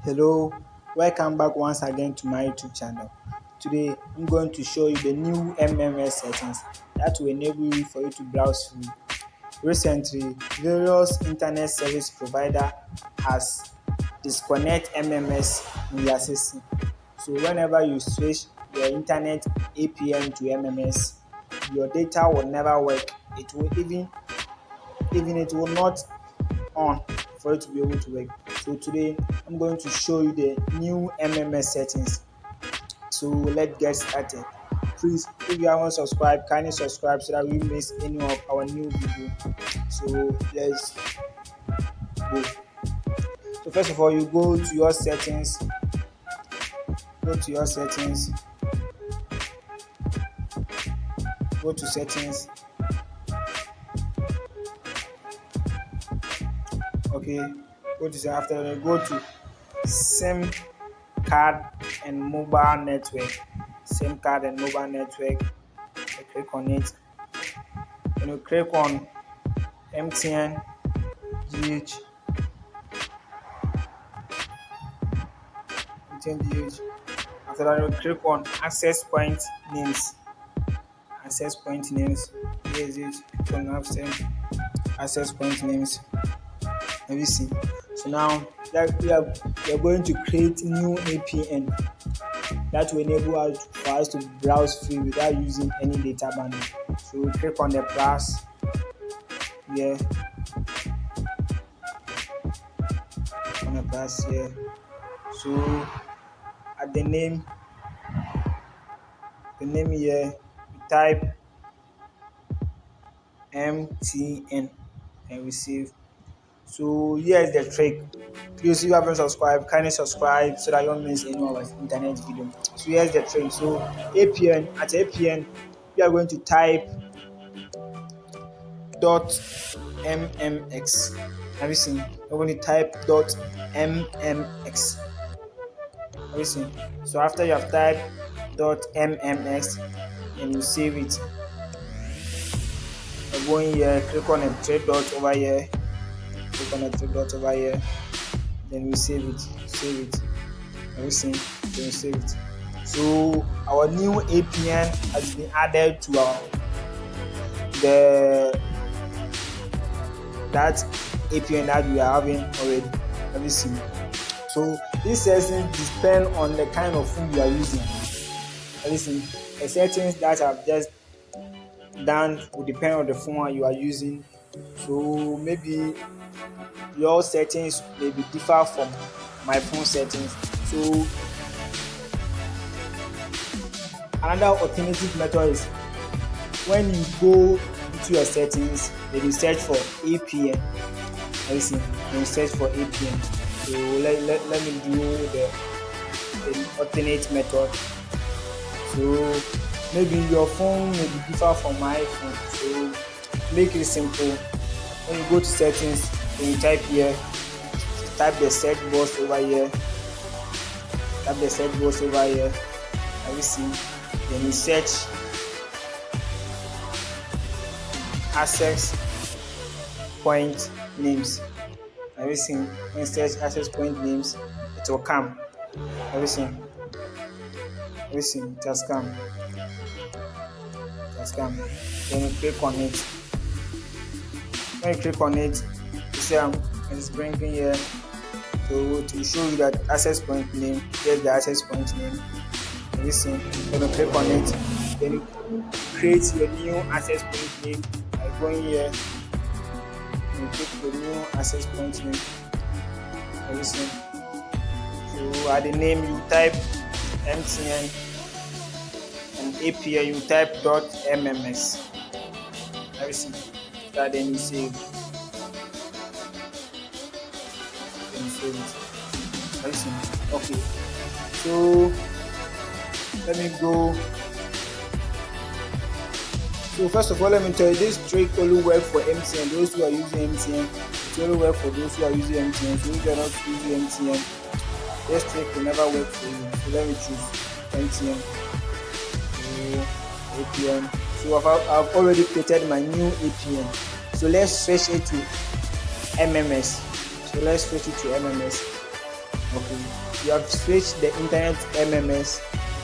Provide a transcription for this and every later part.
Hello, welcome back once again to my YouTube channel. Today I'm going to show you the new MMS settings that will enable you for you to browse free. Recently, various internet service provider has disconnect MMS in their system. So whenever you switch your internet APN to MMS, your data will never work. It will even it will not on for it to be able to work. So today I'm going to show you the new MMS settings. So let's get started. Please, if you haven't subscribed, kindly subscribe so that we miss any of our new video. So let's go. So first of all, you go to your settings, go to your settings, go to settings. Okay, go to after that, go to SIM card and mobile network. SIM card and mobile network. I click on it. When you click on MTN, GH, MTN, GH. After that, you click on access point names. Access point names. Here is it. Click on access point names. Have you seen? So now that we are going to create new APN that will enable us for us to browse free without using any data bundle. So we click on the plus here, on the plus here. So at the name here, we type MTN and receive. So here is the trick. Please, if you haven't subscribed, kindly subscribe so that you don't miss any of our internet video. So here's the trick. So APN, we are going to type .mmx. Have you seen? We're going to type .mmx. Have you seen? So after you have typed .mmx and you save it, you're going here, click on the three dot over here, click on the three dot over here, then we save it. Have you seen? Then we save it. So our new APN has been added to that APN that we are having already. Have you seen? So these settings depend on the kind of phone you are using. Have you seen? The settings that I've just done will depend on the phone you are using. So maybe your settings may be different from my phone settings. So another alternative method is when you go into your settings, then you search for APN. Listen, then you search for APN. So let me do the alternate method. So maybe your phone may be different from my phone. So make it simple. When you go to settings, then you type here, type the search box over here, Have you seen? Then you search access point names. Have you seen? When you search access point names, it will come. Have you seen? It has come. Then you click on it. When you click on it, you see it's bringing here. So to show you that access point name, here's the access point name. Have you seen? When you click on it, then you create your new access point name by going here. You click the new access point name. Have you seen? So at the name you type MTN and APN you type .mmx. Have you seen? That then you save. Have you seen? Okay. So let me go. So first of all, let me tell you, this trick only work for MTN. Those who are using MTN, it only work for those who are using MTN. So if you are not using MTN, this trick will never work for you. So let me choose MTN. APN. So I've already created my new APN. So let's switch it to MMS. Okay, you have switched the internet to MMS.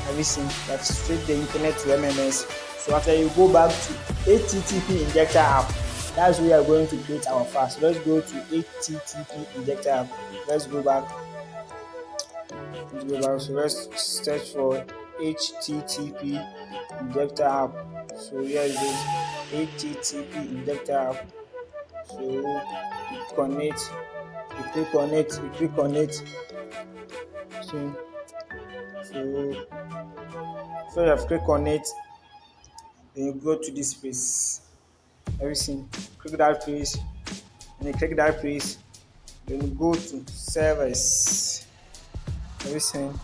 Everything, you have switched the internet to MMS. So after you go back to HTTP Injector app, that's where you are going to create our file. So let's go to HTTP Injector app. Let's go back. So let's search for HTTP Injector app. So here it is, HTTP Injector app. So you connect, you click on it, you click on it. So after you have clicked on it, then you go to this place. Everything, click that place. When you click that place, then you go to service. Everything,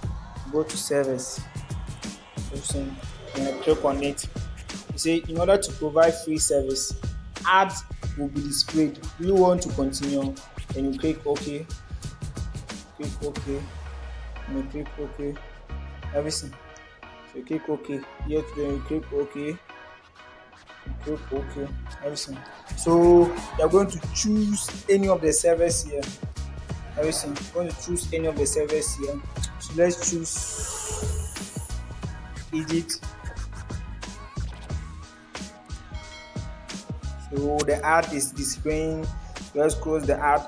go to service. Everything, then you click on it. You say in order to provide free service, ads will be displayed. Do you want to continue? Then you click OK. Click OK. And you click OK. Everything. So you click OK. Here then you click OK. Click OK. Everything. So you're going to choose any of the servers here. Everything. You're going to choose any of the servers here. So let's choose Egypt. So the ad is displaying. Let's close the ad.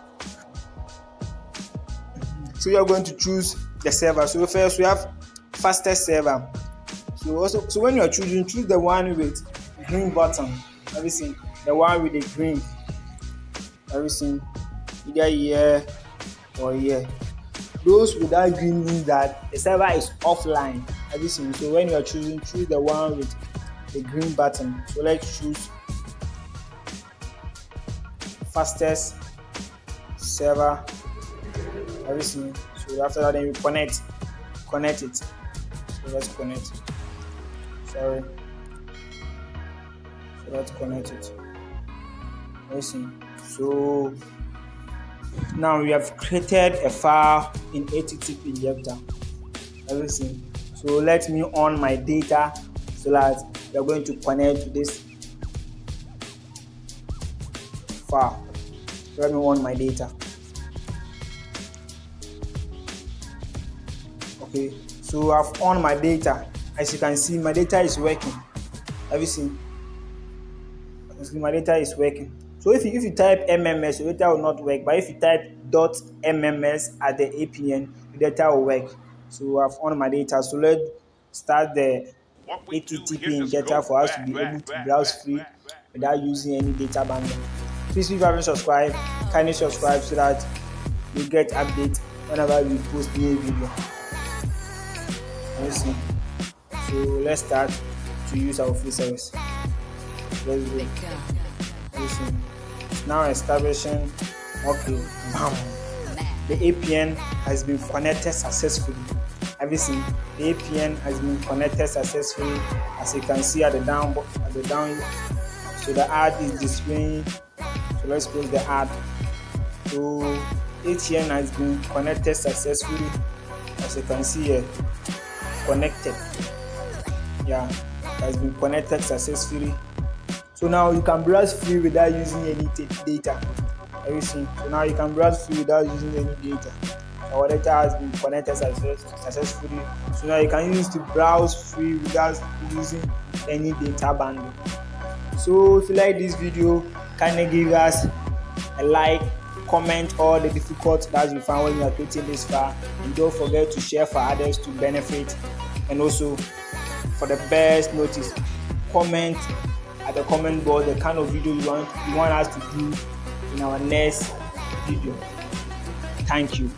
So you're going to choose the server. So first we have fastest server. So when you're choosing, choose the one with green button. Everything, the one with the green. Everything, either here or here. Those with that green means that the server is offline. Everything. So when you're choosing, choose the one with the green button. So let's choose fastest server. Everything. So after that, then you connect it. So let's connect. So let's connect it. Everything. So now we have created a file in HTTP Injector. Everything. So let me on my data so that we are going to connect to this file. So let me on my data. Okay, so I've on my data. As you can see, my data is working. Everything. My data is working. So if you type MMS, your data will not work. But if you type .mms at the APN, the data will work. So I've on my data. So let's start the HTTP Injector for us to be able to browse free without using any data bundle. Please, if you haven't subscribed, kindly subscribe so that you get updates whenever we post new video. Let's see. So let's start to use our free service. Let's go. Listen. It's now establishing. Okay. Bam. The APN has been connected successfully. Everything. The APN has been connected successfully. As you can see at the down. So the ad is displaying. So let's close the ad. So APN has been connected successfully. As you can see here. Connected. Yeah, it has been connected successfully. So now you can browse free without using any data. Everything. So now you can browse free without using any data. Our data has been connected successfully. So now you can use to browse free without using any data bundle. So if you like this video, kindly give us a like, comment all the difficulties that you found when you are creating this file, and don't forget to share for others to benefit. And also for the best notice, comment at the comment board the kind of video you want us to do in our next video. Thank you.